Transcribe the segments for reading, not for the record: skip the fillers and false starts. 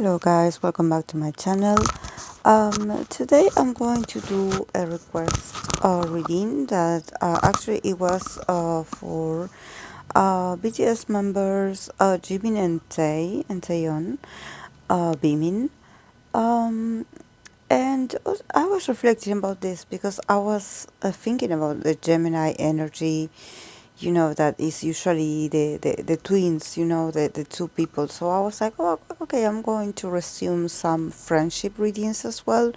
Hello guys, welcome back to my channel. Today I'm going to do a request reading that actually it was for BTS members Jimin and Taeyeon, Bimin. Um, I was reflecting about this because I was thinking about the Gemini energy, that is usually the twins, the two people. So I was like, oh, okay, I'm going to resume some friendship readings as well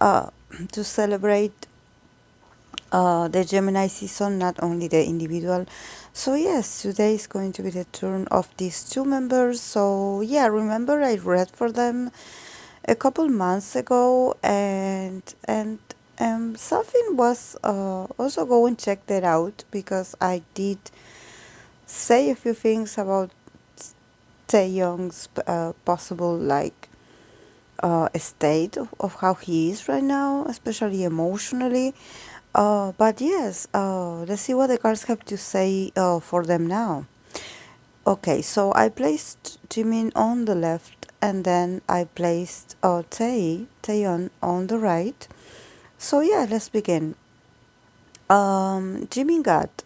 uh, to celebrate the Gemini season, not only the individual. So yes, today is going to be the turn of these two members. So yeah, remember I read for them a couple months ago, and something was also go and check that out because I did say a few things about Taehyung's possible state of how he is right now, especially emotionally. But yes, let's see what the cards have to say for them now. Okay, so I placed Jimin on the left, and then I placed Taeyeon on the right. So yeah, let's begin. Jimin got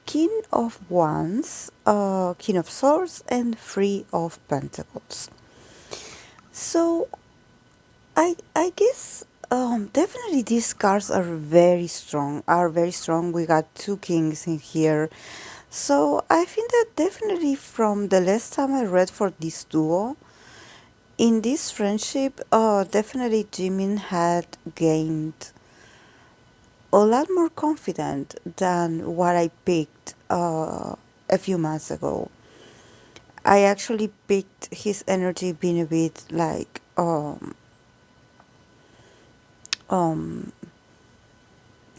King of Wands, King of Swords, and Three of Pentacles. So I guess definitely these cards are very strong. Are very strong. We got two kings in here. So I think that definitely from the last time I read for this duo, in this friendship, definitely Jimin had gained a lot more confident than what I picked a few months ago. I actually picked his energy being a bit like um,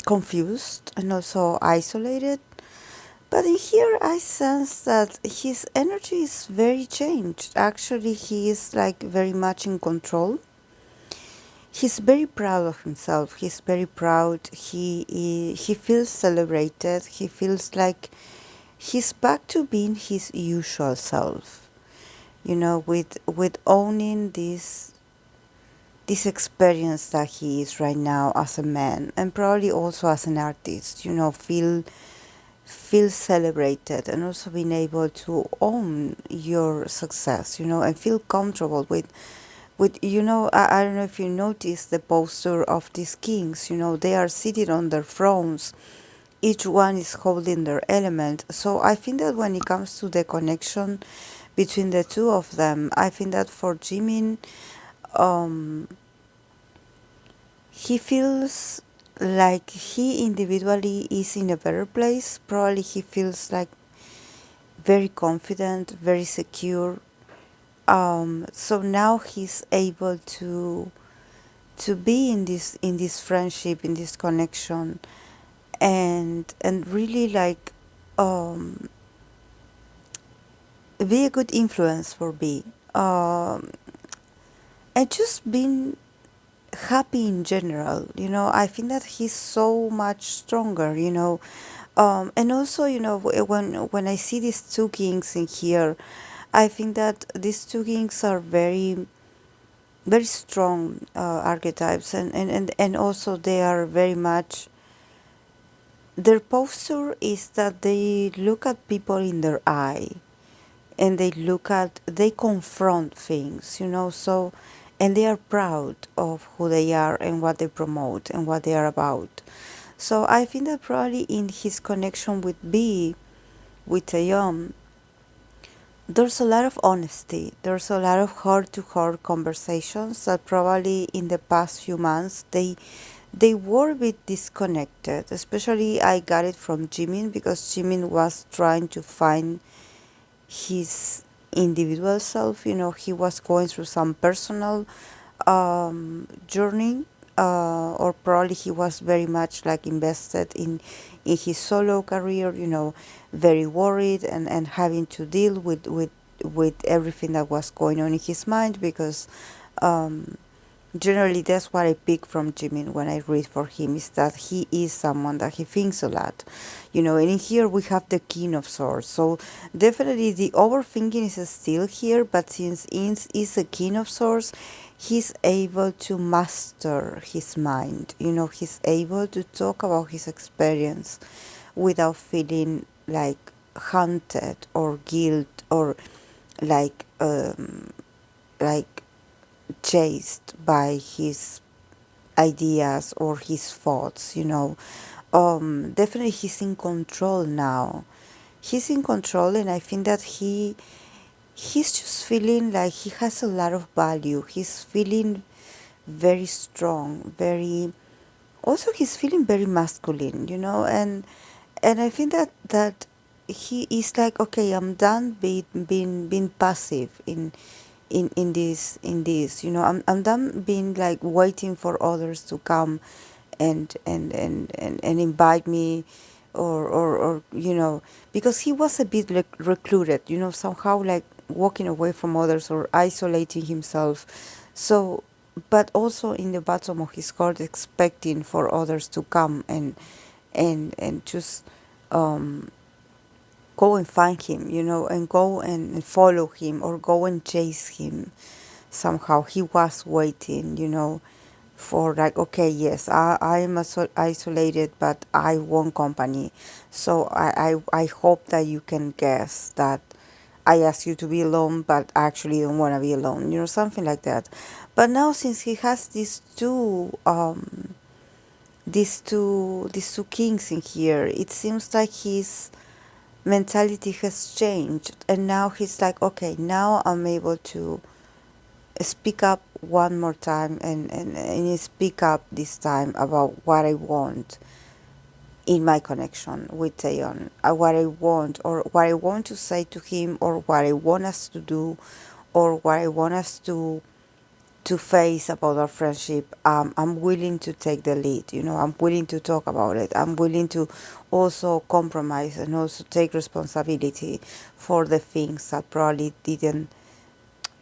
confused and also isolated. But in here, I sense that his energy is very changed. Actually, he is like very much in control. He's very proud of himself. He's very proud. He feels celebrated. He feels like he's back to being his usual self. With owning this experience that he is right now as a man and probably also as an artist. Feel celebrated and also being able to own your success. And feel comfortable with I don't know if you notice the posture of these kings. They are seated on their thrones. Each one is holding their element. So I think that when it comes to the connection between the two of them, I think that for Jimin, he feels like he individually is in a better place. Probably he feels like very confident, very secure. So now he's able to be in this friendship, in this connection, and really like be a good influence for B. And just being happy in general. I think that he's so much stronger. And also, when I see these two kings in here, I think that these two kings are very very strong archetypes, and also they are very much, their posture is that they look at people in their eye, and they confront things, so, and they are proud of who they are and what they promote and what they are about. So I think that probably in his connection with Taeyong, there's a lot of honesty. There's a lot of heart-to-heart conversations that probably in the past few months they were a bit disconnected. Especially I got it from Jimin because Jimin was trying to find his individual self. He was going through some personal journey, or probably he was very much like invested in his solo career, very worried and having to deal with everything that was going on in his mind because generally that's what I pick from Jimin when I read for him, is that he is someone that he thinks a lot, and in here we have the King of Swords. So definitely the overthinking is still here, but since Ins is a King of Swords, he's able to master his mind. He's able to talk about his experience without feeling like haunted or guilt, or like like chased by his ideas or his thoughts. Definitely he's in control now. He's in control, and I think that he's just feeling like he has a lot of value. He's feeling very strong, very, also he's feeling very masculine, and I think that he is like, okay, I'm done being passive in this. I'm done being like waiting for others to come and invite me, or because he was a bit like recluded, somehow like walking away from others or isolating himself. So, but also in the bottom of his heart expecting for others to come and just um go and find him, and go and follow him or go and chase him. Somehow he was waiting, for like, okay, yes, I am isolated, but I want company. So I hope that you can guess that I ask you to be alone, but I actually don't want to be alone, something like that. But now, since he has these two kings in here, it seems like his mentality has changed, and now he's like, okay, now I'm able to speak up one more time, and speak up this time about what I want in my connection with Taeyeon, what I want, or what I want to say to him, or what I want us to do, or what I want us to face about our friendship. I'm willing to take the lead. I'm willing to talk about it. I'm willing to also compromise and also take responsibility for the things that probably didn't,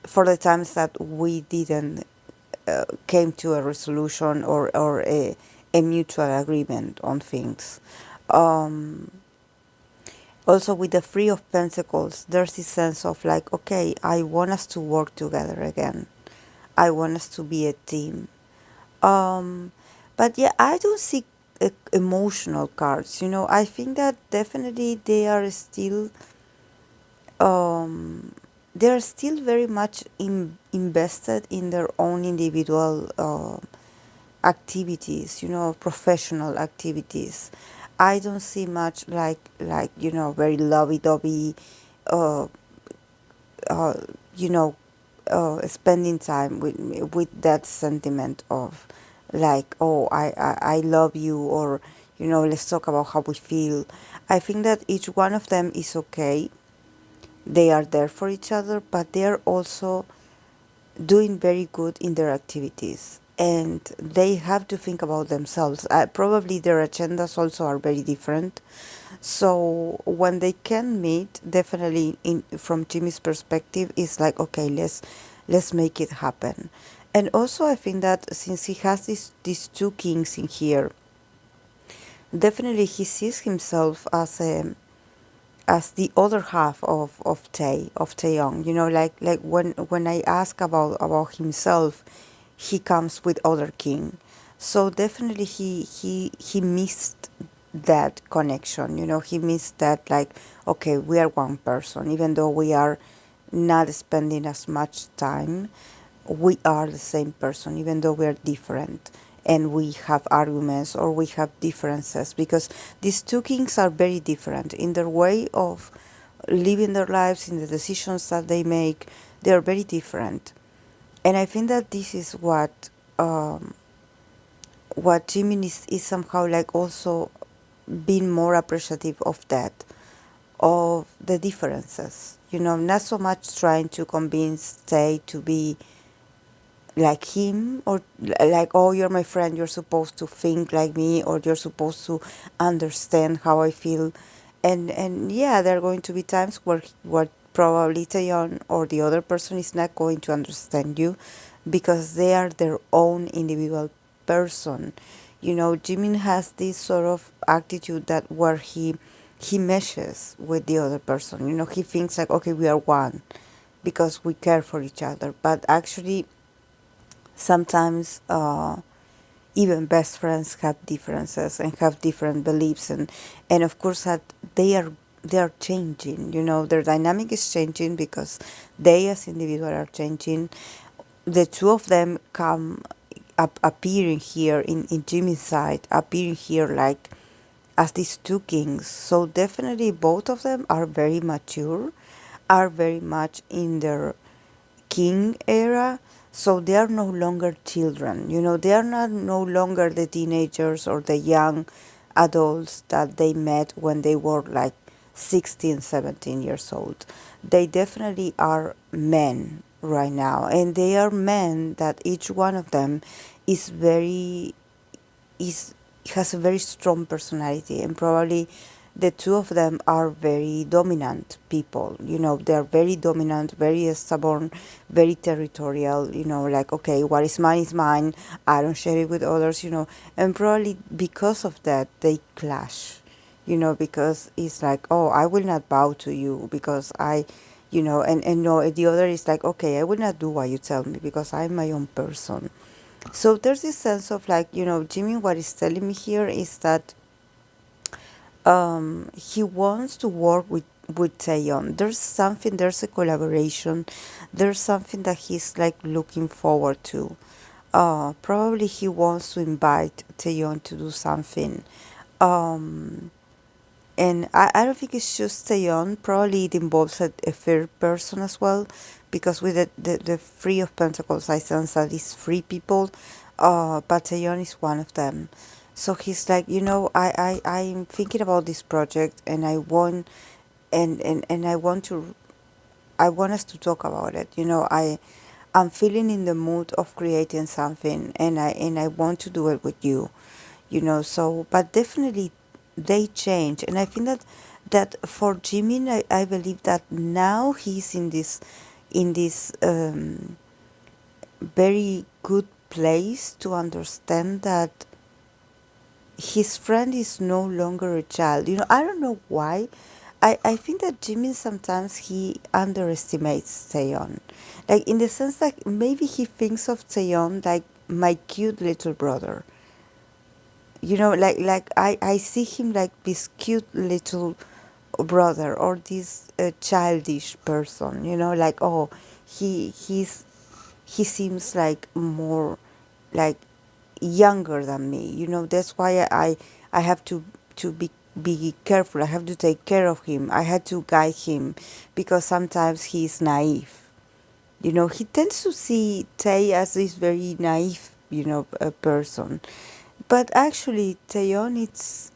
for the times that we didn't came to a resolution, or a mutual agreement on things. Um, Also, with the Three of Pentacles, there's this sense of like, okay, I want us to work together again. I want us to be a team. Um, but yeah, I don't see emotional cards. I think that definitely um, they are still very much invested in their own individual activities, professional activities. I don't see much like very lovey-dovey, uh, uh, you know, spending time with that sentiment of like, oh, I love you, or let's talk about how we feel. I think that each one of them is okay. They are there for each other, but they are also doing very good in their activities, and they have to think about themselves. Probably their agendas also are very different. So when they can meet, definitely from Jimmy's perspective, is like, okay, let's make it happen. And also I think that since he has these two kings in here, definitely he sees himself as the other half of Taeyong. Like when I ask about himself, he comes with other king. So definitely he missed that connection. He missed that, like, okay, we are one person, even though we are not spending as much time, we are the same person, even though we are different and we have arguments or we have differences, because these two kings are very different in their way of living their lives, in the decisions that they make. They are very different. And I think that this is what Jimin is somehow like also being more appreciative of that, of the differences. Not so much trying to convince Tay to be like him, or like, oh, you're my friend, you're supposed to think like me, or you're supposed to understand how I feel. And yeah, there are going to be times where probably Taeyeon or the other person is not going to understand you. because they are their own individual person. Jimin has this sort of attitude that where he meshes with the other person. He thinks like, okay, we are one because we care for each other. But actually, sometimes even best friends have differences and have different beliefs, and of course that they are changing. Their dynamic is changing because they as individuals are changing. The two of them come up appearing here in Jimmy's side, appearing here like as these two kings. So definitely both of them are very mature, are very much in their king era. So they are no longer children. They are not no longer the teenagers or the young adults that they met when they were like 16, 17 years old. They definitely are men right now, and they are men that each one of them is very is has a very strong personality, and probably the two of them are very dominant people. They are very dominant, very stubborn, very territorial. Like, okay, what is mine. I don't share it with others. And probably because of that they clash. Because it's like, oh, I will not bow to you because and no, the other is like, okay, I will not do what you tell me because I'm my own person. So there's this sense of like, Jimmy, what he's telling me here is that he wants to work with Taeyeon. There's a collaboration, there's something that he's like looking forward to. Probably he wants to invite Taeyeon to do something. Um, and I don't think it's just Taeyeon. Probably it involves a third person as well, because with the Three of Pentacles, I sense that it's three people, but Taeyeon is one of them. So he's like, I'm thinking about this project, and I want, and I want us to talk about it. I'm feeling in the mood of creating something, and I want to do it with you. So but definitely they change, and I think that for Jimin, I believe that now he's in this very good place to understand that his friend is no longer a child. I don't know why. I think that Jimin sometimes he underestimates Taeyeon. Like, in the sense that maybe he thinks of Taeyeon like my cute little brother. Like I see him like this cute little brother, or this childish person. Like, oh, he seems like more like younger than me. That's why I have to be careful. I have to take care of him. I had to guide him because sometimes he's naive. He tends to see Tay as this very naive, person. But actually, Taeyeon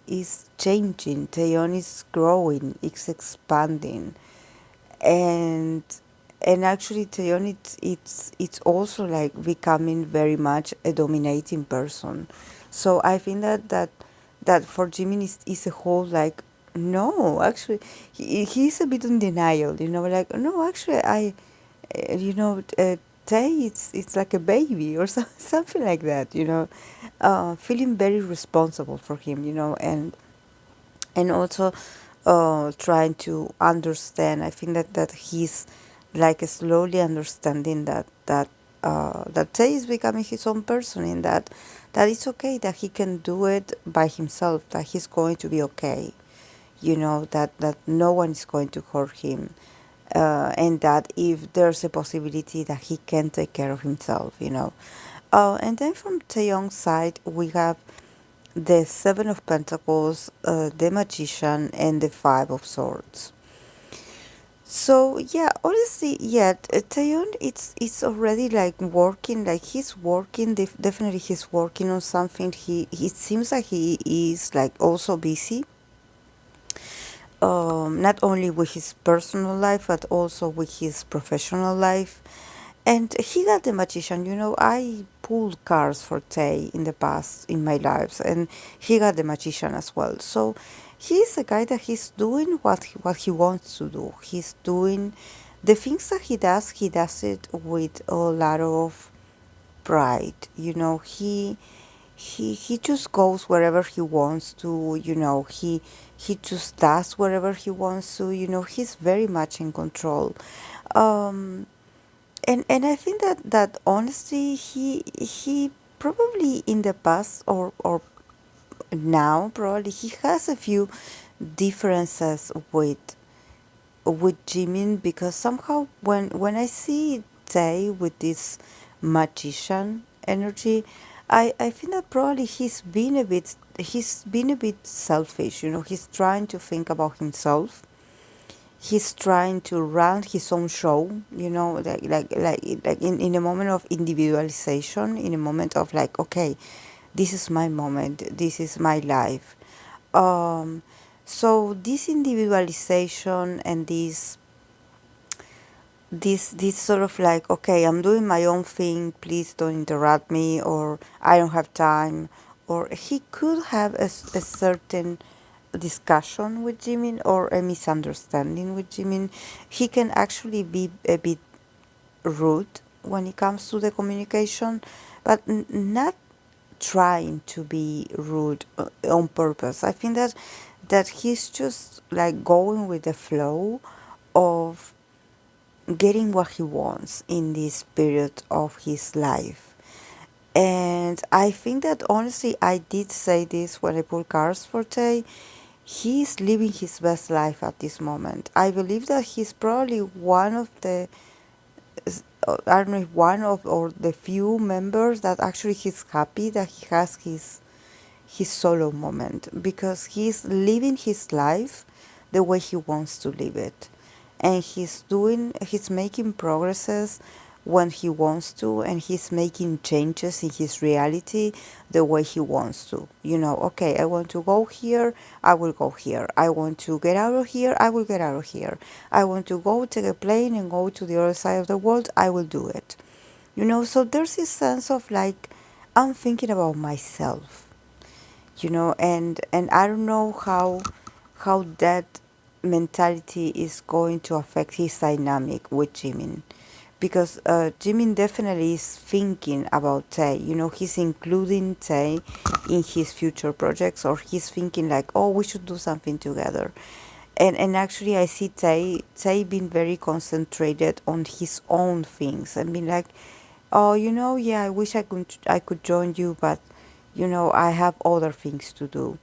is changing. Taeyeon is growing. It's expanding, and actually, Taeyeon it's also like becoming very much a dominating person. So I think that for Jimin is a whole like, no, actually he's a bit in denial. Like, no, actually Tay, it's like a baby or something like that. Feeling very responsible for him. And also trying to understand. I think that he's like slowly understanding that Tay is becoming his own person, in that it's okay, that he can do it by himself, that he's going to be okay. That no one is going to hurt him, and that if there's a possibility that he can take care of himself. And then from Taeyong's side, we have the Seven of Pentacles, the Magician, and the Five of Swords. So yeah, honestly, yeah, Taeyeon, it's already like working, like he's working. Definitely, he's working on something. It seems like he is like also busy. Not only with his personal life but also with his professional life. And he got the Magician. I pulled cards for Tay in the past in my lives, and he got the Magician as well. So he's a guy that he's doing what he wants to do. He's doing the things that he does. He does it with a lot of pride. He just goes wherever he wants to. He just does wherever he wants to. He's very much in control. Um, and I think that honestly, he probably in the past or now probably he has a few differences with Jimin, because somehow when I see Tae with this magician energy, I think that probably he's been a bit selfish. He's trying to think about himself. He's trying to run his own show. Like in a moment of individualization, in a moment of like, okay, this is my moment, this is my life. um so this individualization and this sort of like, okay, I'm doing my own thing, please don't interrupt me, or I don't have time. Or he could have a certain discussion with Jimin, or a misunderstanding with Jimin. He can actually be a bit rude when it comes to the communication, but not trying to be rude on purpose. I think that he's just like going with the flow of getting what he wants in this period of his life. And I think that honestly, I did say this when I pulled cards for Tay. He's living his best life at this moment. I believe that he's probably one of the, I don't know if one of or the few members that actually he's happy that he has his solo moment, because he's living his life the way he wants to live it, and he's making progresses when he wants to, and he's making changes in his reality the way he wants to. Okay, I want to go here, I will go here. I want to get out of here, I will get out of here. I want to go take a plane and go to the other side of the world, I will do it. So there's this sense of like, I'm thinking about myself. And I don't know how that mentality is going to affect his dynamic with Jimin, because Jimin definitely is thinking about Tae. He's including Tae in his future projects, or he's thinking like, oh, we should do something together. And actually, I see Tae being very concentrated on his own things and being like, oh, yeah, I wish I could join you, but I have other things to do.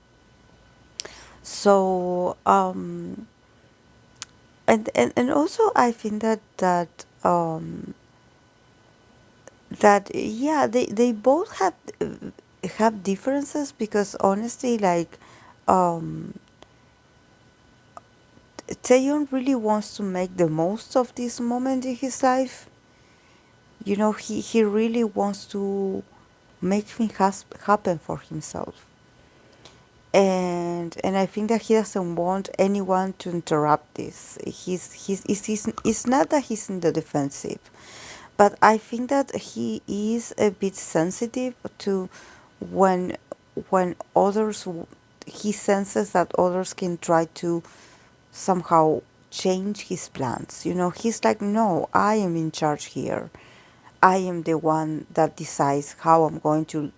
So and also I think that yeah, they both have differences, because honestly, like, um Taeyeon really wants to make the most of this moment in his life. He really wants to make things happen for himself. And I think that he doesn't want anyone to interrupt this. It's not that he's in the defensive, but I think that he is a bit sensitive to when when others he senses that others can try to somehow change his plans. He's like, no, I am in charge here. I am the one that decides how I'm going to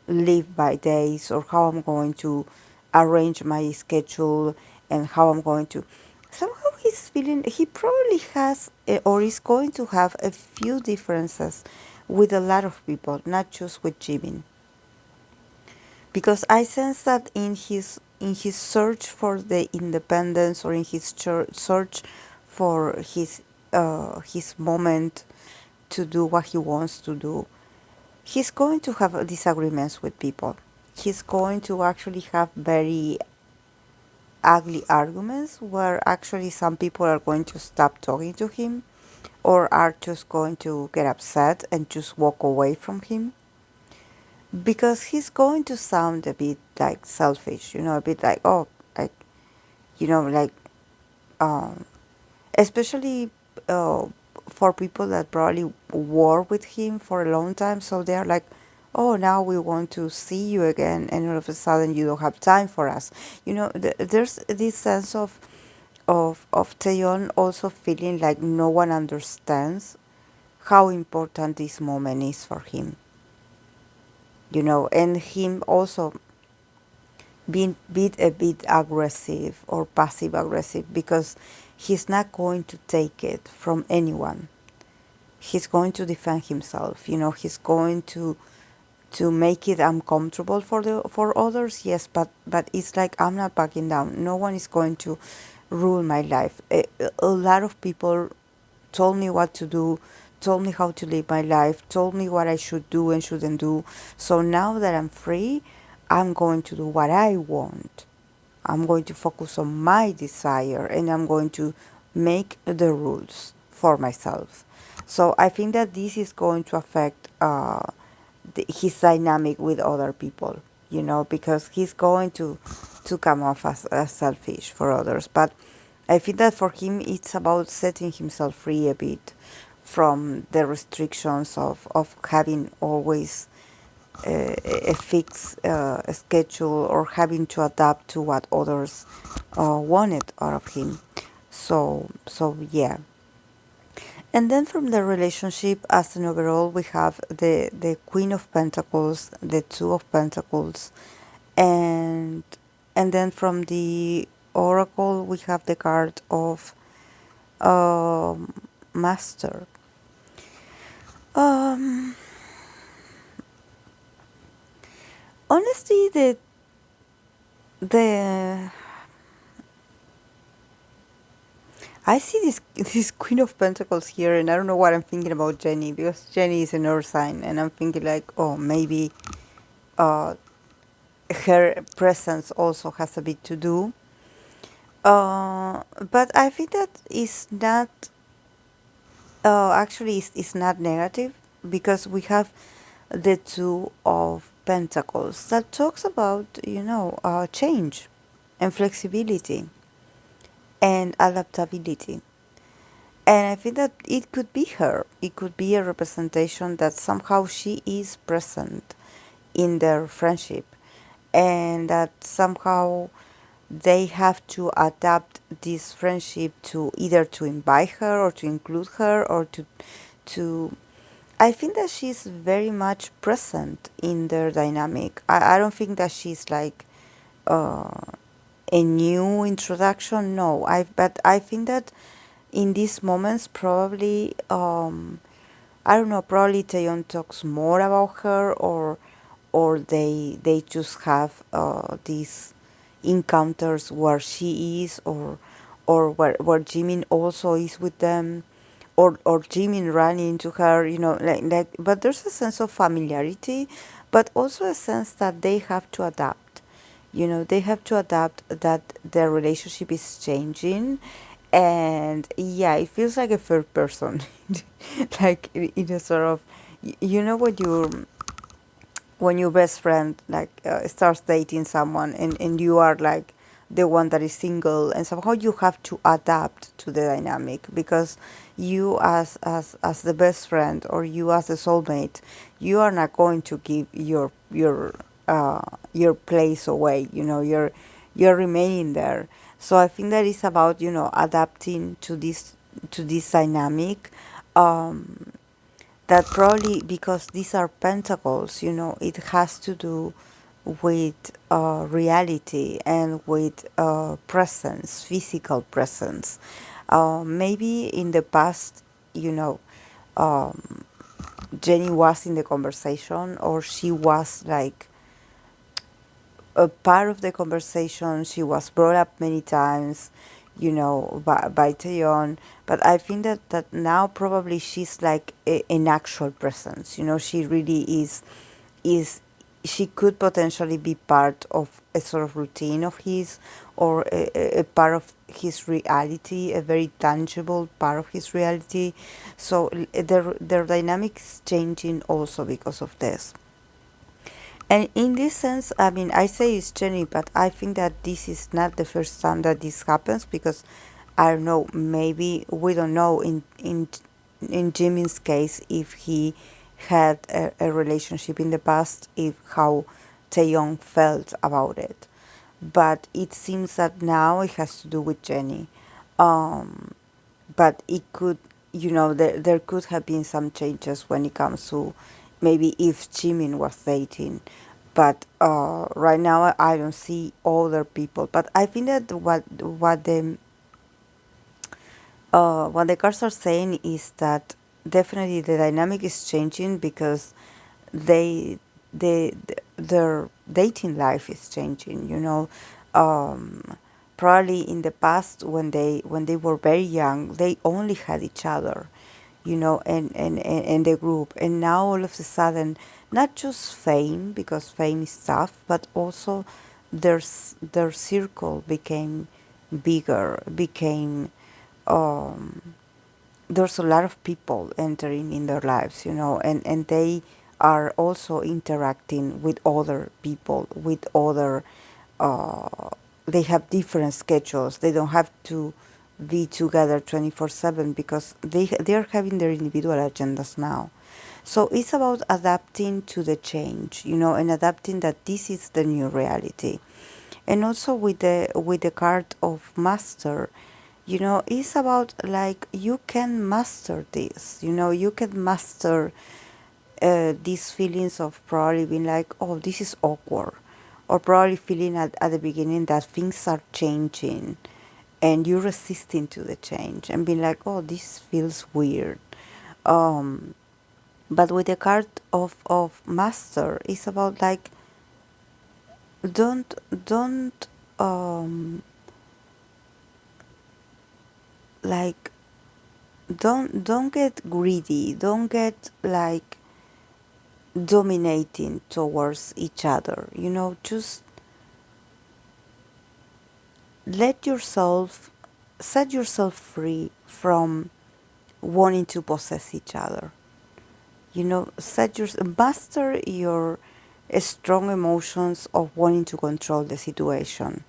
live my days, or how I'm going to arrange my schedule, and how I'm going to. Somehow he's feeling he probably has or is going to have a few differences with a lot of people, not just with Jimin, because I sense that in his search for the independence, or in his search for his moment to do what he wants to do, he's going to have disagreements with people. He's going to actually have very ugly arguments where actually some people are going to stop talking to him, or are just going to get upset and just walk away from him, because he's going to sound a bit like selfish, a bit like, oh, like, like, um, especially uh, for people that probably work with him for a long time. So they're like, oh, now we want to see you again, and all of a sudden you don't have time for us. There's this sense of Taeyeon also feeling like no one understands how important this moment is for him, and him also being a bit aggressive or passive aggressive because he's not going to take it from anyone. He's going to defend himself. He's going to make it uncomfortable for others. Yes, but it's like I'm not backing down. No one is going to rule my life. A lot of people told me what to do, told me how to live my life, told me what I should do and shouldn't do. So now that I'm free, I'm going to do what I want. I'm going to focus on my desire and I'm going to make the rules for myself. So I think that this is going to affect his dynamic with other people, because he's going to come off as selfish for others. But I think that for him, it's about setting himself free a bit from the restrictions of having always a fixed schedule or having to adapt to what others wanted out of him. So yeah. And then from the relationship as an overall, we have the Queen of Pentacles, the Two of Pentacles, and and then from the Oracle we have the card of Master. Um, Honestly, the I see this Queen of Pentacles here, and I don't know what I'm thinking about Jenny, because Jenny is an Earth sign, and I'm thinking like, oh, maybe uh, her presence also has a bit to do. But I think that is not actually is not negative, because we have the Two of Pentacles that talks about change and flexibility and adaptability. And I think that it could be her. It could be a representation that somehow she is present in their friendship, and that somehow they have to adapt this friendship to either to invite her or to include her or to I think that she's very much present in their dynamic. I don't think that she's like uh, a new introduction. No, but I think that in these moments probably I don't know, probably Taeyeon talks more about her, or they just have these encounters where she is, or where Jimin also is with them, or Jimin running into her, but there's a sense of familiarity, but also a sense that they have to adapt. They have to adapt, that their relationship is changing. And yeah, it feels like a third person, like in a sort of, when your best friend like starts dating someone, and you are like the one that is single, and somehow you have to adapt to the dynamic, because you as the best friend, or you as the soulmate, you are not going to give your place away. You're remaining there. So I think that is about adapting to this dynamic. um that probably, because these are pentacles, it has to do with reality and with presence, physical presence. Maybe in the past, you know, um, Jenny was in the conversation, or she was like a part of the conversation. She was brought up many times, by Taeyeon. But I think that now probably she's like an actual presence. She really is she could potentially be part of a sort of routine of his, or a part of his reality, a very tangible part of his reality. So their dynamics changing also because of this. And in this sense, I mean, I say it's Jenny, but I think that this is not the first time that this happens, because I don't know, maybe we don't know in Jimin's case if he had a relationship in the past, if how Taeyong felt about it. But it seems that now it has to do with Jenny. Um, but it could there could have been some changes when it comes to maybe if Jimin was dating, but right now I don't see other people. But I think that what the cards are saying is that definitely the dynamic is changing because they they their dating life is changing. Um, Probably in the past when they were very young, they only had each other, and the group. And now all of a sudden, not just fame, because fame is tough, but also their circle became bigger, became um, there's a lot of people entering in their lives, and they are also interacting with other people, with other, uh, they have different schedules. They don't have to be together 24/7 because they're having their individual agendas now. So it's about adapting to the change, and adapting that this is the new reality. And also with the card of master, it's about like you can master this, you can master these feelings of probably being like, oh, this is awkward, or probably feeling at the beginning that things are changing and you're resisting to the change and being like, oh, this feels weird. um but with the card of master, it's about like don't like don't get greedy, don't get like dominating towards each other, just let yourself set yourself free from wanting to possess each other. Set your master your strong emotions of wanting to control the situation.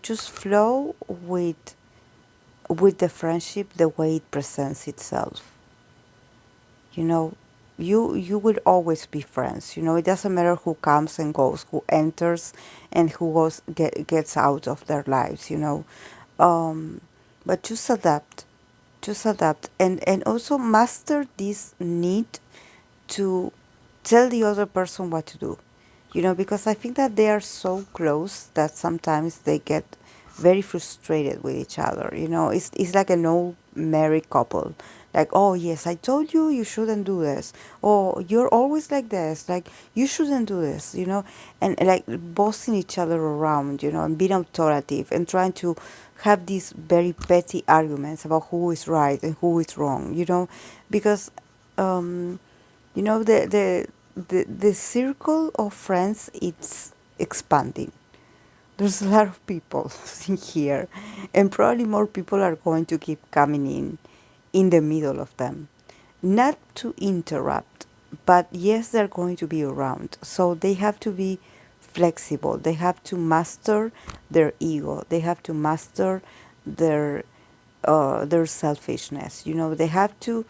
Just flow with the friendship the way it presents itself. you know you will always be friends. It doesn't matter who comes and goes, who enters and who gets out of their lives. um but just adapt and also master this need to tell the other person what to do. Because I think that they are so close that sometimes they get very frustrated with each other. It's like an old married couple. Like, oh, yes, I told you you shouldn't do this. Oh, you're always like this. Like, you shouldn't do this, and like bossing each other around, and being authoritative and trying to have these very petty arguments about who is right and who is wrong, because um, the circle of friends, it's expanding. There's a lot of people in here, and probably more people are going to keep coming in the middle of them. Not to interrupt, but yes, they're going to be around. So they have to be flexible. They have to master their ego. They have to master their their selfishness. They have to,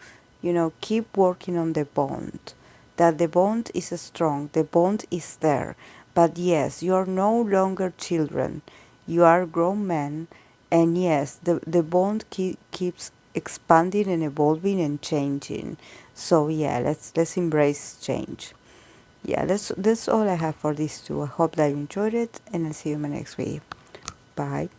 keep working on the bond. That the bond is strong, the bond is there. But yes, you are no longer children. You are grown men, and yes, the bond keeps expanding and evolving and changing. So yeah, let's embrace change. Yeah, that's all I have for these two. I hope that you enjoyed it, and I'll see you in my next video. Bye.